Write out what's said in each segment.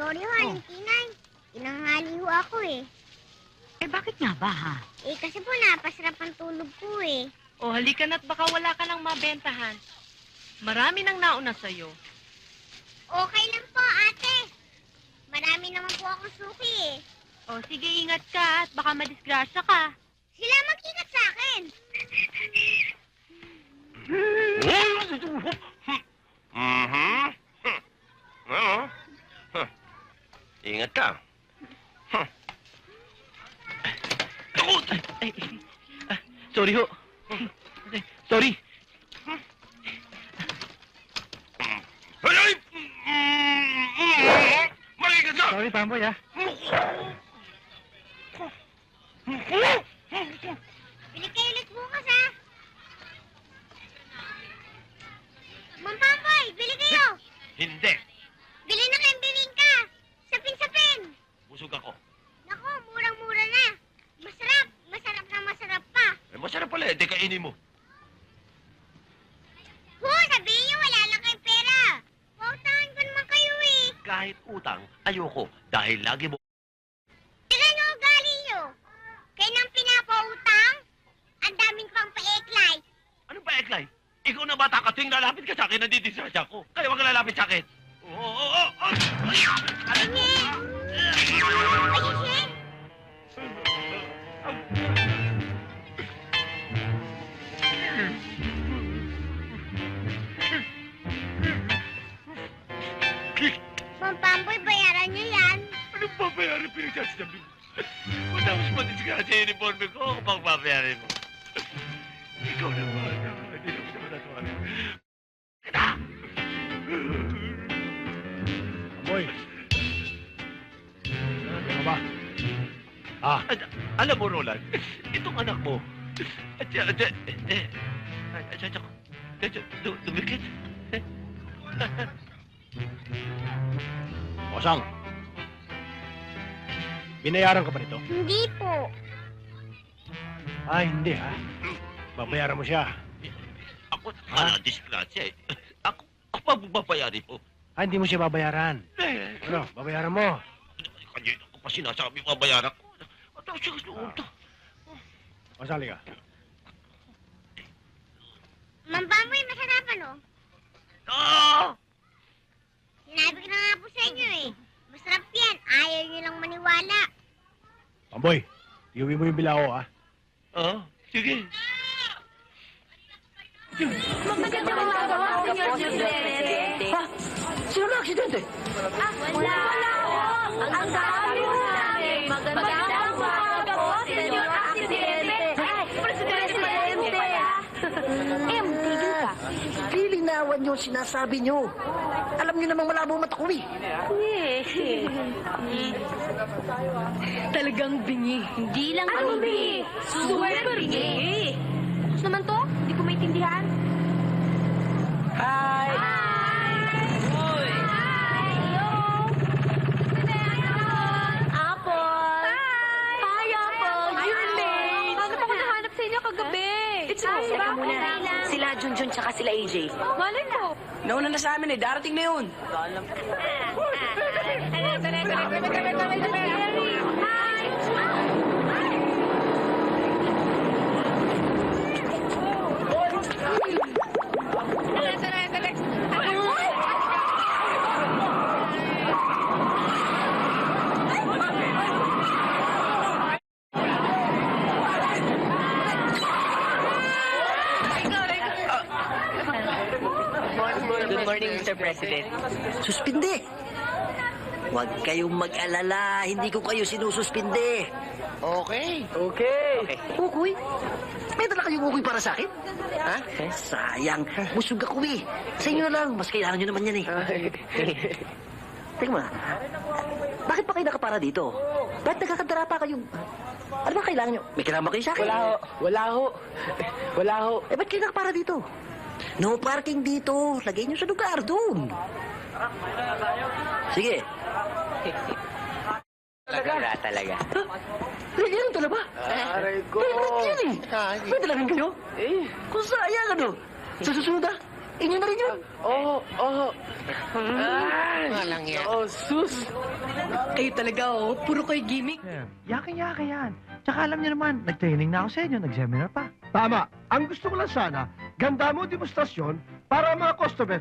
Sorry ho, Aling Tinay. Tinanghali ho ako eh. Eh, bakit nga ba, ha? Eh, kasi po napasarap ang tulog ko eh. O, halika na't baka wala ka nang mabentahan. Marami nang nauna sa'yo. Okay lang po, ate. Marami naman po akong suki eh. O, sige, ingat ka at baka madisgrasya ka. Sila mag-ingat sa akin. Ingat ka. Sorry ho. Sorry. Makikat ka! Sorry, Pamboy, ha? Bili kayo ulit bukas ha. Mampamboy, bili kayo. Hindi. Bili na kayong bibingka. Sapin-sapin. Busog ako. Naku, murang-mura na. Masarap. Masarap na masarap pa. Eh, masarap pala eh. Di kainin mo. Sabihin niyo wala lang kayong pera. Pautahan ko naman kayo eh. Kahit utang, ayoko. Dahil lagi mo... Tignan niyo ugali niyo. Kayo nang pinapautang, ang daming pang paeklay. Ano ba, Eklay? Ikaw na bata ka, tuwing lalapit ka sa akin, nandidisgrasya ko. Kaya wag ka lalapit sa akin. Sige. Ayusin. Mampamboy, bayaran niyo yan. Anong babayarin pinagsasabi mo? Matapos madisgrasya yung uniforme ko, ako pang babayarin mo. Ikaw na ba? Hindi na kita matatawarin. Kita! Pamboy. Ano ba? Ah, Alam mo, Roland, itong anak mo, dumikit. Osang. Binayaran ka ba nito? Hindi po. Ay, hindi, ha? Babayaran mo siya. Ako, disgrasya eh. Ako pa babayarin mo. Ah, hindi mo siya babayaran. Ano, babayaran mo. Kanina ko pa sinasabi babayaran ko. At ako siya gusto utang. Masali ka. Mampamboy, masarap ano? Ah! Sinabi ko na nga po sa inyo eh. Masarap yan. Ayaw niyo lang maniwala. Pamboy, iuwi mo yung bilao, ha? Ah, sige. Magandang umaga, Senyor Presidente. Ha? Sino na aksidente? Wala po. Ang dami po namin. Magandang umaga po, Senyor Presidente. Presidente. Tigil ka. Lilinawan niyo ang sinasabi niyo. Alam niyo namang malabo ang mata ko eh. Talagang bingi. Hindi lang bingi. Super bingi. Tapos naman to? Hindi ko maintindihan. Hi! Apple! Hi, Apple! You're late! Hanap ako nahanap sa inyo kagabi. It's okay. Teka muna. Sila Junjun tsaka sila AJ. Malay ko. Nauna na sa amin eh. Darating na yun. Good morning, Mr. President. Suspinde. Huwag kayong mag-alala. Hindi ko kayo sinususpinde. Okay. Okay. Ukoy? May dala kayong ukoy para sa akin? Ha? Sayang. Busog ako eh. Sa inyo na lang. Mas kailangan nyo naman yan eh. Teka mo. Bakit pa kayo nakapara dito? Ba't nagkakadara pa kayong... Ano ba kailangan nyo? May kailangan ba kayo sa akin? Wala ho. Eh, ba't kayo nakapara dito? No parking dito. Lagay nyo sa lugar doon. Sige. Talaga. Lagyan lang talaga ba? Aray ko. Favorite yan eh. May dala rin kayo? Kung sayang ano. Sa susunod ah. Inyo na rin yun. Walang yan. Kayo talaga, oh. Puro kayo gimmick. Yakin-yaki yan. Tsaka alam niyo naman, nag-training na ako sa inyo, nag-seminar pa. Tama. Ang gusto ko lang sana, ganda mo demonstrasyon para mga customer.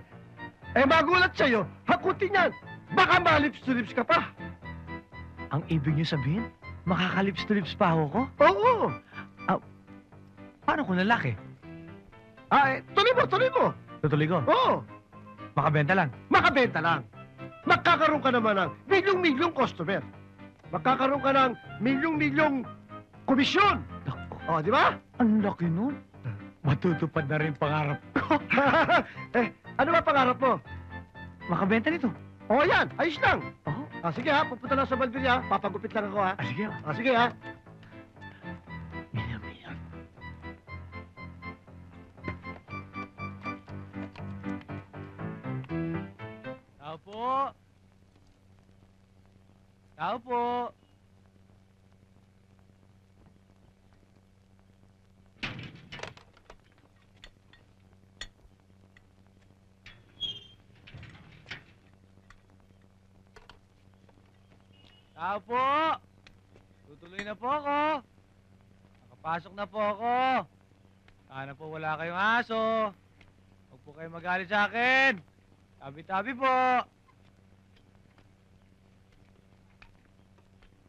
Eh, magulat sa'yo, hakutin yan. Baka malips to lips ka pa. Ang ibig niyo sabihin, makakalips-to-lips pa ako ko? Oo. Paano kung lalaki? Tuloy mo. Tutuloy ko. Oo. Makabenta lang. Makabenta lang. Magkakaroon ka naman ng milyong-milyong customer. Magkakaroon ka ng milyong-milyong komisyon. Naku, O, di ba? ang laki nun. Matutupad na rin pangarap ko. Ano ba pangarap mo? Makabenta nito. O, yan. Ayos lang. Oo. Sige ha, pupunta lang sa Balbiria. Papagupit lang ako ha. Sige. Sige ha. Milyon. Tao po. Tao po. Tao po. Tutuloy na po ako. Nakapasok na po ako. Sana po wala kayong aso. Huwag po kayo magalit sa akin. Tabi-tabi po.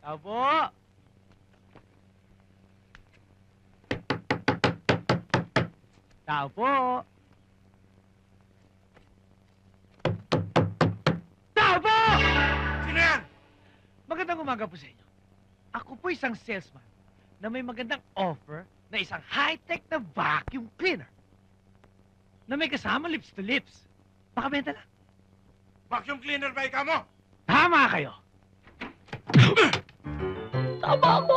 Tao po. Tao po. Tao po! Sino yan? Magandang umaga po sa inyo. Ako po isang salesman na may magandang offer na isang high-tech na vacuum cleaner na may kasama lips to lips. Makabenta lang. Vacuum cleaner ba ikaw mo? Tama kayo. Tama ako.